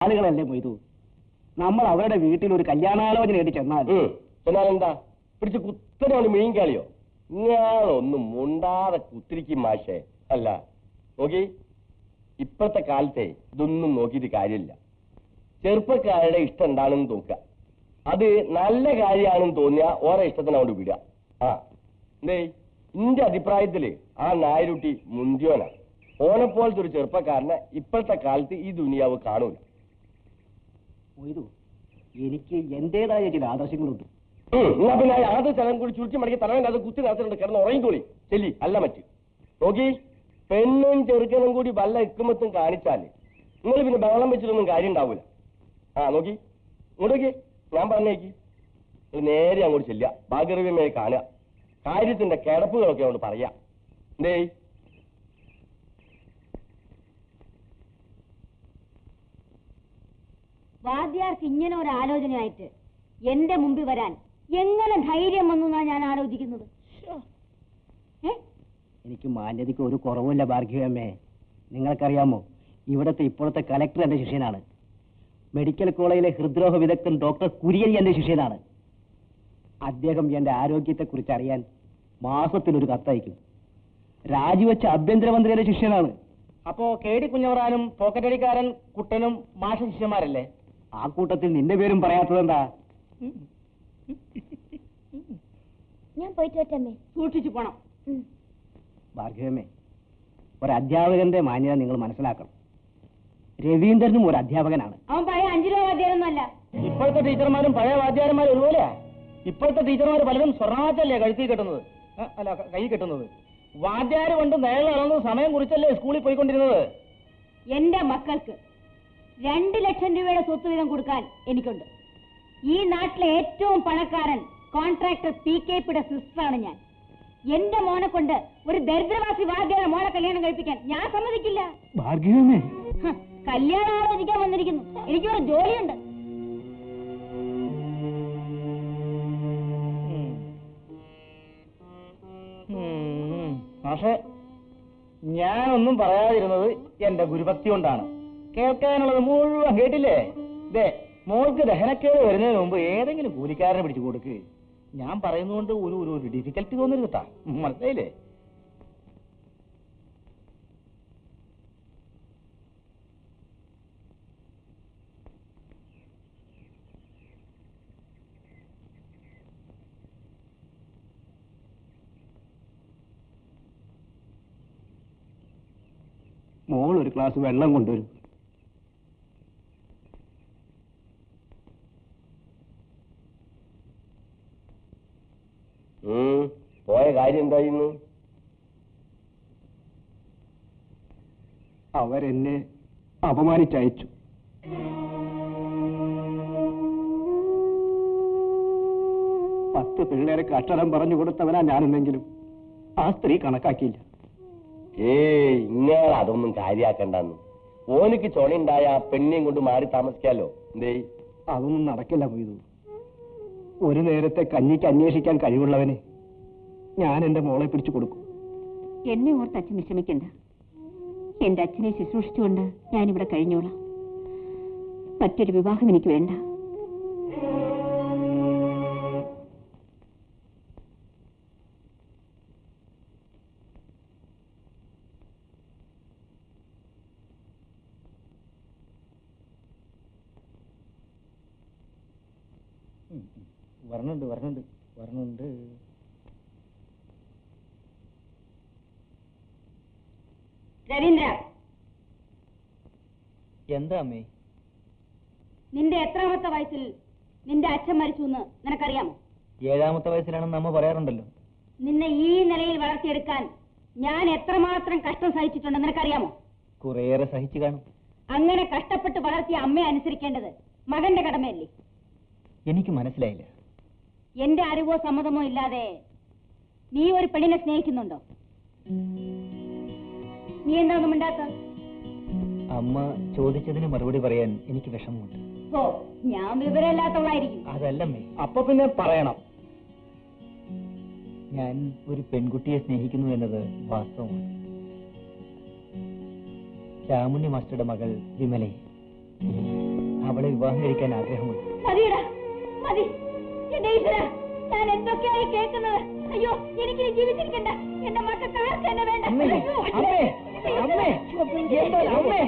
ആളുകളല്ലേ മൊയ്തു. നമ്മൾ അവരുടെ വീട്ടിൽ ഒരു കല്യാണാലോചന ആയിട്ട് ചെന്നാലെന്താ പിടിച്ച് കുത്തനെയാണ് മീൻകാളിയോ? ഇയാളൊന്നും മുണ്ടാതെ കുത്തിരിക്കും മാഷേ. അല്ല നോക്കി, ഇപ്പോഴത്തെ കാലത്തെ ഇതൊന്നും നോക്കിയിട്ട് കാര്യമില്ല. ചെറുപ്പക്കാരുടെ ഇഷ്ടം എന്താണെന്ന് നോക്കുക. അത് നല്ല കാര്യമാണെന്ന് തോന്നിയ ഓരോ ഇഷ്ടത്തിന് അവിടെ വിടുക. എന്തേ എന്റെ അഭിപ്രായത്തില് ആ നായരുട്ടി മുന്തിയോന ഓനെപ്പോലത്തെ ഒരു ചെറുപ്പക്കാരനെ ഇപ്പോഴത്തെ കാലത്ത് ഈ ദുനിയാവ് കാണൂല. എനിക്ക് എന്റേതായ ചില ആദർശങ്ങളുണ്ട്. എന്നാ പിന്നെ അത് സ്ഥലം കൂടി ചുരുട്ടി മടക്കി തലവേണ്ട അത് കുത്തി നടത്തുന്നുണ്ട്. കിടന്ന് ഉറങ്ങിക്കോളി ചെല്ലി. അല്ല മറ്റ് നോക്കി, പെണ്ണും ചെറുക്കനും കൂടി വല്ല ഇക്കുമത്തും കാണിച്ചാല് നിങ്ങൾ പിന്നെ ബഹളം വെച്ചിട്ടൊന്നും കാര്യം ഉണ്ടാവൂല. നോക്കി ഇങ്ങോട്ട് നോക്കി, ഞാൻ പറഞ്ഞേക്ക് നേരെ അങ്ങോട്ട് ചെല്ലുക. ഭാഗ്യരവ്യമായി കാണുക. കാര്യത്തിന്റെ കിടപ്പുകളൊക്കെ അങ്ങോട്ട് പറയാ. എന്തേ വാദ്യാർക്ക് ഇങ്ങനെ ഒരു ആലോചനയായിട്ട് എന്റെ മുമ്പിൽ വരാൻ എങ്ങനെ ധൈര്യം വന്നു എന്നാണ് ഞാൻ ആലോചിക്കുന്നത്. എനിക്ക് മാന്യതയ്ക്ക് ഒരു കുറവുമില്ല ഭാർഗവമ്മേ. നിങ്ങൾക്കറിയാമോ, ഇവിടുത്തെ ഇപ്പോഴത്തെ കലക്ടർ എന്റെ ശിഷ്യനാണ്. മെഡിക്കൽ കോളേജിലെ ഹൃദ്രോഗ വിദഗ്ധൻ ഡോക്ടർ കുര്യൻ എന്റെ ശിഷ്യനാണ്. അദ്ദേഹം എന്റെ ആരോഗ്യത്തെക്കുറിച്ച് അറിയാൻ മാസത്തിലൊരു കത്തയക്കും. രാജിവെച്ച ആഭ്യന്തരമന്ത്രിയുടെ ശിഷ്യനാണ്. അപ്പോ കേടി കുഞ്ഞവറാനും പോക്കറ്റടിക്കാരൻ കുട്ടനും മാഷ ശിഷ്യന്മാരല്ലേ? ആ കൂട്ടത്തിൽ നിന്റെ പേരും പറയാത്തതെന്താ? ഞാൻ പോയിട്ട് വരട്ടെ. സൂക്ഷിച്ചു പോണം. ഭാർഗവമ്മേ, ഒരു അധ്യാപകന്റെ മാന്യത നിങ്ങൾ മനസ്സിലാക്കണം. രവീന്ദ്രനും ഒരു അധ്യാപകനാണ്. അവൻ പഴയ 5 രൂപ വാദ്യാരൊന്നുമല്ല. ഇപ്പോഴത്തെ ടീച്ചർമാരും പഴയ വാദ്യാരന്മാരും ഒരുപോലെ. ഇപ്പോഴത്തെ ടീച്ചർമാർ പലരും സ്വർണ്ണാച്ചല്ലേ കഴുത്തി കെട്ടുന്നത്, അല്ല കൈ കെട്ടുന്നത്. വാദ്യാര് കൊണ്ട് നേരെ നടന്ന് സമയം കുറിച്ചല്ലേ സ്കൂളിൽ പോയിക്കൊണ്ടിരുന്നത്. എന്റെ മക്കൾക്ക് 2 ലക്ഷം രൂപയുടെ സ്വത്ത് വീതം കൊടുക്കാൻ എനിക്കുണ്ട്. ഈ നാട്ടിലെ ഏറ്റവും പണക്കാരൻ കോൺട്രാക്ടർ PKPയുടെ സിസ്റ്ററാണ് ഞാൻ. എന്റെ മോനെ കൊണ്ട് ഒരു ദരിദ്രവാസി വാദ്യാര മോനെ കല്യാണം കഴിപ്പിക്കാൻ ഞാൻ സമ്മതിക്കില്ല. ഭാർഗവമ്മേ, കല്യാണം ആലോചിക്കാൻ വന്നിരിക്കുന്നു. എനിക്കൊരു ജോലിയുണ്ട്. പക്ഷേ ഞാനൊന്നും പറയാതിരുന്നത് എന്റെ ഗുരുഭക്തി കൊണ്ടാണ്. കേൾക്കാനുള്ളത് മുഴുവൻ കേട്ടില്ലേ? ദേ, മോൾക്ക് ദഹനക്കേട് വരുന്നതിന് മുമ്പ് ഏതെങ്കിലും കൂലിക്കാരനെ പിടിച്ചു കൊടുക്ക്. ഞാൻ പറയുന്നതുകൊണ്ട് ഒരു ഡിഫിക്കൽറ്റി തോന്നരുത് കേട്ടാ, മനസ്സിലായില്ലേ? മോൾ ഒരു ഗ്ലാസ് വെള്ളം കൊണ്ടുവരും. പോയ കാര്യം എന്തായിരുന്നു? അവരെന്നെ അപമാനിച്ചയച്ചു. പത്ത് പിള്ളേരെ അക്ഷരം പറഞ്ഞു കൊടുത്തവനാ ഞാനെന്നെങ്കിലും ആ സ്ത്രീ കണക്കാക്കിയില്ല. ഇങ്ങനെ അതൊന്നും കാര്യാക്കണ്ടെന്ന്. ഓനിക്ക് ചൊണയുണ്ടായ പെണ്ണിയും കൊണ്ട് മാറി താമസിക്കാലോ. എന്തേ? അതൊന്നും നടക്കില്ല പോയത്. ഒരു നേരത്തെ കഞ്ഞിക്ക് അന്വേഷിക്കാൻ കഴിവുള്ളവനെ ഞാൻ എന്റെ മോളെ പിടിച്ചു കൊടുക്കും. എന്നെ ഓർത്ത് അച്ഛൻ വിഷമിക്കണ്ട. എന്റെ അച്ഛനെ ശുശ്രൂഷിച്ചുകൊണ്ട് ഞാനിവിടെ കഴിഞ്ഞോളാം. മറ്റൊരു വിവാഹം എനിക്ക് വേണ്ട. വരണുണ്ട്. രവീന്ദ്ര, എന്താ അമ്മേ? നിന്റെ എത്രാമത്തെ വയസ്സിൽ നിന്റെ അച്ഛൻ മരിച്ചു എന്ന് നിനക്കറിയാമോ? 7ാമത്തെ വയസ്സിലാണെന്ന് അമ്മ പറയാറുണ്ടല്ലോ. നിന്നെ ഈ നിലയിൽ വളർത്തിയെടുക്കാൻ ഞാൻ എത്രമാത്രം കഷ്ടം സഹിച്ചിട്ടുണ്ടെന്ന് നിനക്കറിയാമോ? കുറേയേറെ സഹിച്ചു കാണും. അങ്ങനെ കഷ്ടപ്പെട്ട് വളർത്തിയ അമ്മയെ അനുസരിക്കേണ്ടത് മകന്റെ കടമയല്ലേ? എനിക്ക് മനസ്സിലായില്ല. എന്റെ അറിവോ സമ്മതമോ ഇല്ലാതെ നീ ഒരു പെണ്ണിനെ സ്നേഹിക്കുന്നുണ്ടോ? നീ എന്താ ഒന്നും മിണ്ടാത്ത? അമ്മ ചോദിച്ചതിന് മറുപടി പറയാൻ എനിക്ക് വിഷമമുണ്ട്. ഓ, ഞാൻ വിവരമില്ലാത്തവളായിരിക്കും. അതല്ലമ്മേ. അപ്പൊ പിന്നെ പറയണം. ഞാൻ ഒരു പെൺകുട്ടിയെ സ്നേഹിക്കുന്നു എന്നത് വാസ്തവമാണ്. ചാമുണ്ണി മാസ്റ്ററുടെ മകൾ വിമലയെ. അവളെ വിവാഹം കഴിക്കാൻ ആഗ്രഹമുണ്ട്. മതിയടാ, മതി. എന്റെ ഈശ്വരാ, ഞാൻ എന്തൊക്കെയായി കേൾക്കുന്നത്. അയ്യോ, എനിക്ക് ജീവിച്ചിരിക്കണ്ട. എന്റെ മക്കൾക്ക് ആർക്ക് തന്നെ വേണ്ട. അമ്മേ, അമ്മേ, അമ്മേ, എന്താ അമ്മേ?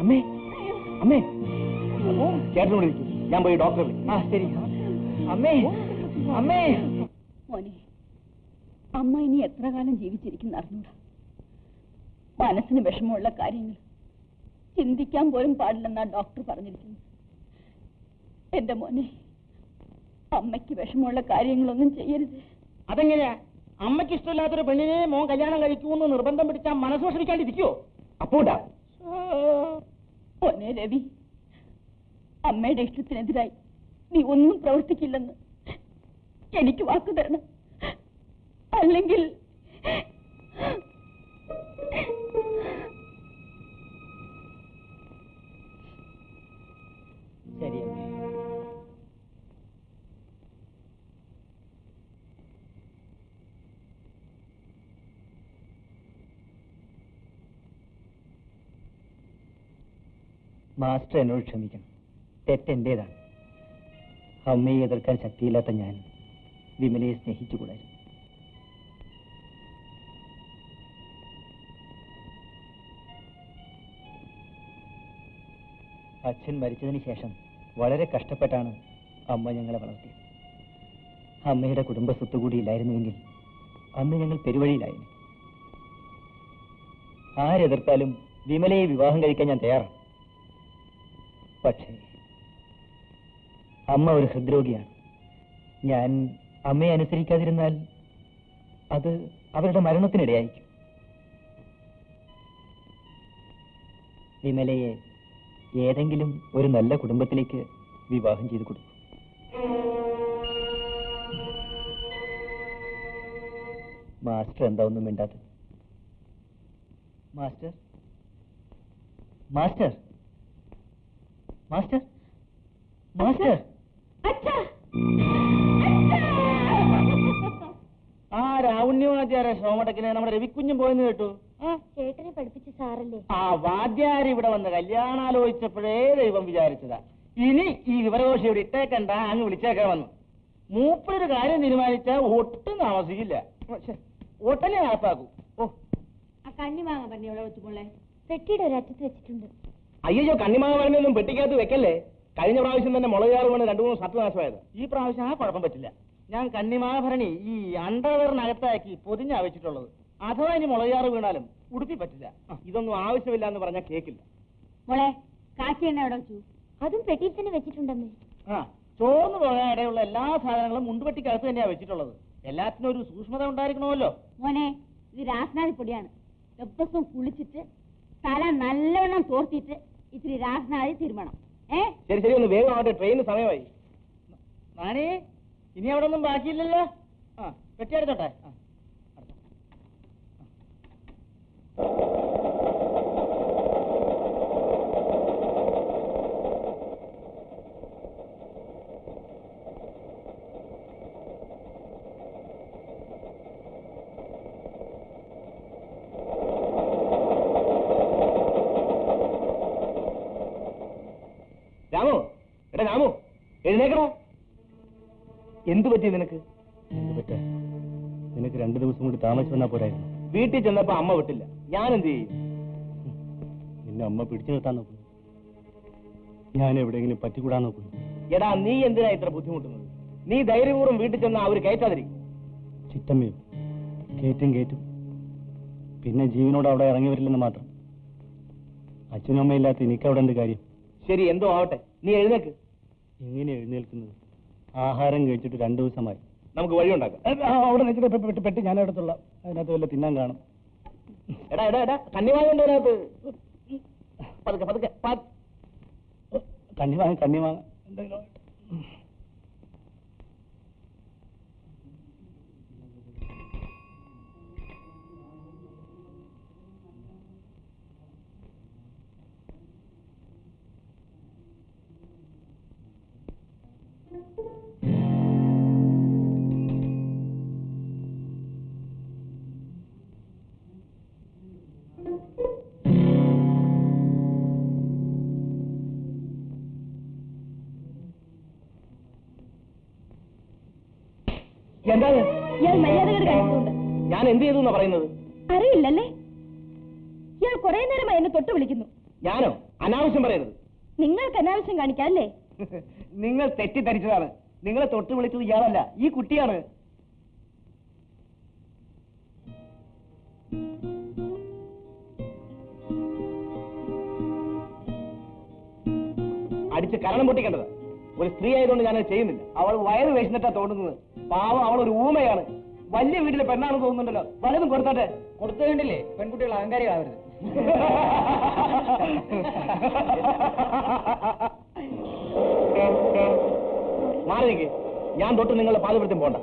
അമ്മേ, അമ്മേ, ചേട്ടനോട് ഇരിക്കും, ഞാൻ പോയി ഡോക്ടറെ. ആ ശരി. അമ്മേ, അമ്മേ. മോനെ, അമ്മ ഇനി എത്ര കാലം ജീവിച്ചിരിക്കുന്ന അറിഞ്ഞൂടാ. മനസ്സിന് വിഷമമുള്ള കാര്യങ്ങൾ ചിന്തിക്കാൻ പോലും പാടില്ലെന്നാ ഡോക്ടർ പറഞ്ഞിരിക്കുന്നത്. എന്റെ മോനെ, അമ്മയ്ക്ക് വിഷമമുള്ള കാര്യങ്ങളൊന്നും ചെയ്യരുത്. അതെങ്ങനെയാ? അമ്മയ്ക്ക് ഇഷ്ടമില്ലാത്തൊരു പെണ്ണിനെ മോൻ കല്യാണം കഴിക്കുമെന്ന് നിർബന്ധം പിടിച്ചാൽ മനസ്സ് വിഷമിക്കാണ്ടിരിക്കുവോ? അപ്പോട്ടാ മോനെ രവി, അമ്മയുടെ ഇഷ്ടത്തിനെതിരായി നീ ഒന്നും പ്രവർത്തിക്കില്ലെന്ന് എനിക്ക് വാക്കു തരണം. അല്ലെങ്കിൽ ശരി. മാസ്റ്റർ എന്നോട് ക്ഷമിക്കണം. തെറ്റെന്റേതാണ്. അമ്മയെ എതിർക്കാൻ ശക്തിയില്ലാത്ത ഞാൻ വിമലയെ സ്നേഹിച്ചുകൂടായിരുന്നു. അച്ഛൻ മരിച്ചതിന് ശേഷം വളരെ കഷ്ടപ്പെട്ടാണ് അമ്മ ഞങ്ങളെ വളർത്തിയത്. അമ്മയുടെ കുടുംബ സ്വത്ത് കൂടി ഇല്ലായിരുന്നുവെങ്കിൽ അന്ന് ഞങ്ങൾ പെരുവഴിയിലായിരുന്നു. ആരെതിർത്താലും വിമലയെ വിവാഹം കഴിക്കാൻ ഞാൻ തയ്യാറാണ്. പക്ഷേ അമ്മ ഒരു ഹൃദ്രോഗിയാണ്. ഞാൻ അമ്മയെ അനുസരിക്കാതിരുന്നാൽ അത് അവരുടെ മരണത്തിനിടയായിരിക്കും. വിമലയെ ഏതെങ്കിലും ഒരു നല്ല കുടുംബത്തിലേക്ക് വിവാഹം ചെയ്തു കൊടുക്കും. മാസ്റ്റർ എന്താ ഒന്നും മിണ്ടാത്തത്? Master, master, master, master. ആ രാവുണ്യവാദ്യാരെ ശോമടക്കിനെ നമ്മുടെ രവിക്കുഞ്ഞും പോയെന്ന് കേട്ടു. ചേട്ടനെ പഠിപ്പിച്ച സാറല്ലേ? ആ വാദ്യാരി ഇവിടെ വന്ന് കല്യാണാലോചിച്ചപ്പോഴേ ദൈവം വിചാരിച്ചതാ. ഇനി ഈ വിവരഘോഷം ഇവിടെ ഇട്ടേക്കണ്ട, അങ്ങ് വിളിച്ചേക്കാൻ വന്നു. മൂപ്പരൊരു കാര്യം തീരുമാനിച്ചാൽ ഒട്ടും താമസിക്കില്ല, ഒട്ടനെ നടപ്പാക്കും. ഓ, ആ കണ്ണിമാങ്ങ പറഞ്ഞ വെച്ചുപോളെ പെട്ടിയുടെ ഒരറ്റത്ത് വെച്ചിട്ടുണ്ട്. അയ്യോ, കണ്ണിമാങ്ങ പറഞ്ഞൊന്നും പെട്ടിക്കകത്ത് വെക്കല്ലേ. കഴിഞ്ഞ പ്രാവശ്യം തന്നെ മുളകാറ് കൊണ്ട് 2-3 ഷർട്ട് നാശമായത്. ഈ പ്രാവശ്യം ആ കുഴപ്പം പറ്റില്ല. ഞാൻ കണ്ണിമാഭരണി ഈ അണ്ടർവെയറിനകത്താക്കി പൊതിഞ്ഞാ വെച്ചിട്ടുള്ളത്. അഥവാ ഇനി മുളകാറ് വീണാലും ഉടുപ്പി പറ്റില്ല. ഇതൊന്നും ആവശ്യമില്ല എന്ന് പറഞ്ഞാൽ കേക്കില്ല. മോളെ, കാച്ചി എണ്ണ എവിടെ വെച്ചു? അതും പെട്ടിയിൽ തന്നെ വെച്ചിട്ടുണ്ടമ്മേ. ആ, ചോർന്നു പോകാൻ ഇടയുള്ള എല്ലാ സാധനങ്ങളും മുണ്ടുപെട്ടിക്കകത്ത് തന്നെയാ വെച്ചിട്ടുള്ളത്. എല്ലാത്തിനും ഒരു സൂക്ഷ്മത ഉണ്ടായിരിക്കണമല്ലോ. മോനെ, ഇത് രാസനാദി പൊടിയാണ്. ദിവസവും കുളിച്ചിട്ട് തല നല്ലവണ്ണം തോർത്തിട്ട് ഇത്തിരി രാസനാദി തിരുമണം. ശരി ശരി, ഒന്ന് വേഗം ആവട്ടെ, ട്രെയിന് സമയമായി. നാണി, ഇനി അവിടെ ഒന്നും ബാക്കിയില്ലല്ലോ. ആ, പെട്ടിയെടുത്തോട്ടെ. രാമു, എടാ രാമു, എഴുന്നേക്കടാ. എന്തു പറ്റി നിനക്ക്? എന്ത് പറ്റാ? നിനക്ക് 2 ദിവസം കൂടി താമസിച്ച് വന്നാ പോരായിരുന്നു. വീട്ടിൽ ചെന്നപ്പോ അമ്മ വിട്ടില്ല, ഞാൻ എന്ത് ചെയ്യും? നിന്നെ അമ്മ പിടിച്ചു നിർത്താൻ നോക്കുന്നു. ഞാൻ എവിടെയെങ്കിലും പറ്റിക്കൂടാൻ നോക്കുന്നു. എടാ, നീ എന്തിനാ ഇത്ര ബുദ്ധിമുട്ടുന്നത്? നീ ധൈര്യപൂർവ്വം വീട്ടിൽ ചെന്നാ അവര് കയറ്റാതിരിക്കും. ചിറ്റമ്മയോ കേറ്റും. പിന്നെ ജീവനോട് അവിടെ ഇറങ്ങി വരില്ലെന്ന് മാത്രം. അച്ഛനും അമ്മയില്ലാത്ത എനിക്ക് അവിടെ എന്ത് കാര്യം? ശരി, എന്തോ ആവട്ടെ, നീ എഴുന്നേക്ക്. എങ്ങനെ എഴുന്നേൽക്കുന്നത്? ആഹാരം കഴിച്ചിട്ട് 2 ദിവസമായി. നമുക്ക് വഴിയുണ്ടാക്കാം. അവിടെ നിൽക്കുന്ന പെട്ടി ഞാൻ എടുത്തോളാം. അതിനകത്ത് വല്ല തിന്നാൻ കാണും. എടാ എടാ എടാ, കണ്ണിമാങ്ങ അതിനകത്ത്. പതുക്കെ പതുക്കെ. കണ്ണിമാങ്ങ എന്തെങ്കിലും. എന്താ ഇയാൾ മര്യാദകൾ കഴിച്ചിട്ടുണ്ട്. ഞാൻ എന്ത് ചെയ്തു എന്നാ പറയുന്നത്? അറിയില്ലല്ലേ? ഇയാൾ കുറെ നേരമായി എന്നെ തൊട്ട് വിളിക്കുന്നു. ഞാനോ? അനാവശ്യം പറയരുത്. നിങ്ങൾക്ക് അനാവശ്യം കാണിക്കാല്ലേ? നിങ്ങൾ തെറ്റിദ്ധരിച്ചതാണ്. നിങ്ങളെ തൊട്ട് വിളിച്ചത് ഇയാളല്ല, ഈ കുട്ടിയാണ്. അടിച്ച് കരണം പൊട്ടിക്കേണ്ടത്. ഒരു സ്ത്രീ ആയതുകൊണ്ട് ഞാനത് ചെയ്യുന്നില്ല. അവൾ വയറ് വേശിന്നിട്ടാ തോന്നുന്നത്. പാവം, അവൾ ഒരു ഊമയാണ്. വലിയ വീട്ടിലെ പെണ്ണാണെന്ന് തോന്നുന്നുണ്ടല്ലോ. വലതും കൊടുത്തോട്ടെ. കൊടുത്തു വേണ്ടില്ലേ പെൺകുട്ടികൾ അഹങ്കാരികളാവരുത്. മാറി നിൽക്ക്. ഞാൻ തൊട്ട് നിങ്ങളെ പാതപ്പെടുത്തും പോണ്ട.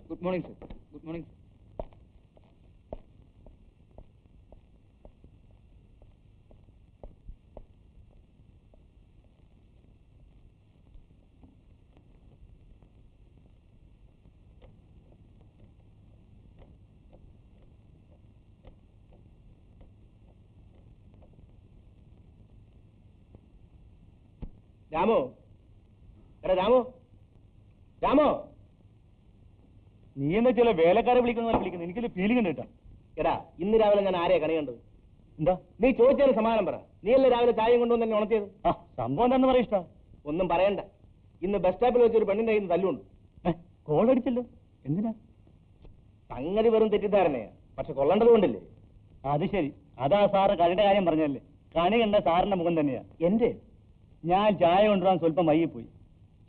Good morning sir. Good morning. രാമോ, എടാ രാമോ, രാമോ, നീ എന്താ ചില വേലക്കാരെ വിളിക്കുന്ന വിളിക്കുന്നത്? എനിക്കൊരു ഫീലിംഗ് ഉണ്ട് കേട്ടോ. എടാ, ഇന്ന് രാവിലെ ഞാൻ ആരെയാ കണി കണ്ടത്? എന്താ നീ ചോദിച്ചതിന് സമാധാനം പറ. നീയല്ലേ രാവിലെ ചായയും കൊണ്ടുവന്ന് തന്നെ ഉണർത്തിയത്? ആ, സംഭവം എന്താണെന്ന് പറയാ. ഇഷ്ട ഒന്നും പറയണ്ട. ഇന്ന് ബസ് സ്റ്റോപ്പിൽ വെച്ചൊരു പെണ്ണിന്റെ കയ്യിൽ നിന്ന് തല്ലുണ്ട്. കോൾ അടിച്ചല്ലോ. എന്തിനാ? സംഗതി വെറും തെറ്റിദ്ധാരണയാ, പക്ഷെ കൊള്ളേണ്ടത് കൊണ്ടില്ലേ? അത് ശരി. അതാ സാറ് കണിയുടെ കാര്യം പറഞ്ഞല്ലേ? കണി കണ്ട സാറിന്റെ മുഖം തന്നെയാ. എന്റെ ഞാൻ ചായ കൊണ്ടുവരാൻ സ്വല്പം വൈകിപ്പോയി.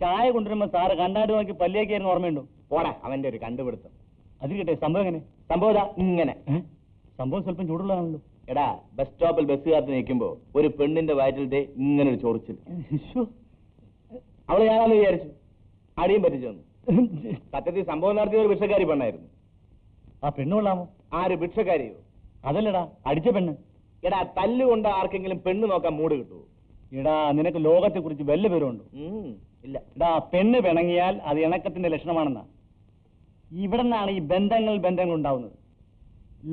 ചായ കൊണ്ടുവരുമ്പോ സാറ് കണ്ണാടി നോക്കി പല്ലിയേക്കായിരുന്നു. ഓർമ്മയുണ്ടോ? പോടാ, അവന്റെ ഒരു കണ്ടുപിടുത്തം. അതിരിക്കട്ടെ, സംഭവം എങ്ങനെ? സംഭവം ഇങ്ങനെ. സംഭവം സ്വല്പം ചൂടുള്ളതാണല്ലോ. എടാ, ബസ് സ്റ്റോപ്പിൽ ബസ് കാത്ത് നിൽക്കുമ്പോ ഒരു പെണ്ണിന്റെ വയറ്റിലത്തെ ഇങ്ങനെ ഒരു ചൊറിച്ചിൽ. അവള് ഞാനാന്ന് വിചാരിച്ചു. അടിയും പറ്റിച്ചു തന്നു. സത്യത്തിൽ സംഭവം നടത്തിയ ഒരു ഭിക്ഷക്കാരി പെണ്ണായിരുന്നു. ആ പെണ്ണ് കൊള്ളാമോ? ആര്? ഭിക്ഷക്കാരിയോ? അതല്ലടാ, അടിച്ച പെണ്ണ്. എടാ, തല്ലുകൊണ്ട് ആർക്കെങ്കിലും പെണ്ണ് നോക്കാൻ മൂട് കിട്ടുമോ? എടാ, നിനക്ക് ലോകത്തെ കുറിച്ച് വല്ല പേരുണ്ടോ? ഇല്ല. എടാ, പെണ്ണ് പിണങ്ങിയാൽ അത് ഇണക്കത്തിന്റെ ലക്ഷണമാണെന്നാ. ഇവിടെ നിന്നാണ് ഈ ബന്ധങ്ങൾ ഉണ്ടാവുന്നത്.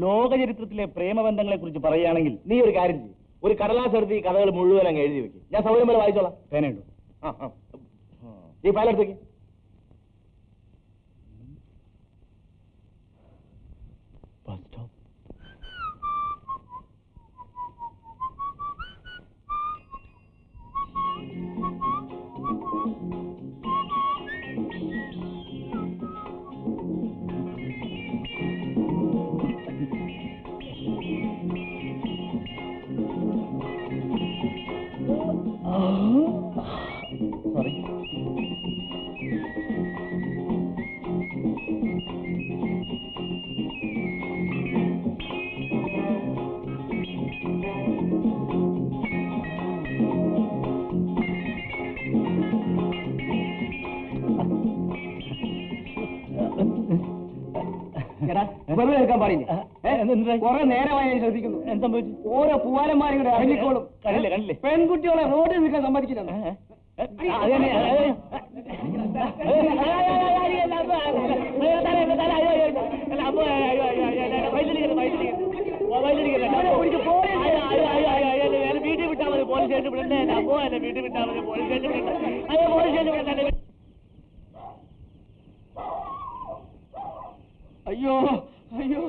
ലോകചരിത്രത്തിലെ പ്രേമബന്ധങ്ങളെ കുറിച്ച് പറയുകയാണെങ്കിൽ നീ ഒരു കാര്യം ചെയ്യും. ഒരു കടലാസ് എടുത്ത് ഈ കഥകൾ മുഴുവൻ അങ്ങ് എഴുതി വെക്കും. ഞാൻ സൗകര്യം പോലെ വായിച്ചോളാം. പേനയുണ്ടോ? ഈ ഫയലെടുത്തേക്ക്. Bus stop. സോറി. വെറുതെ എടുക്കാൻ പാടില്ല. കുറെ നേരമായി ഞാൻ ശ്രദ്ധിക്കുന്നു. എന്ത് സംഭവിച്ചു? ഓരോ പൂവാലന്മാരും കൂടെ ഇറങ്ങിക്കോളും. കണ്ടില്ലേ? പെൺകുട്ടികളെ റോഡിൽ നിൽക്കാൻ സമ്മതിക്കില്ല. വീട്ടിൽ വിട്ടാൽ മതി, പോലീസ് സ്റ്റേഷൻ വിടണ്ടേ? അപ്പോ എന്നെ വീട്ടിൽ വിട്ടാൽ മതി, പോലീസ് സ്റ്റേഷൻ വിടണ്ടേ? അയ്യോ, പോലീസ് സ്റ്റേഷൻ വിടണ്ടേ? അയ്യോ അയ്യോ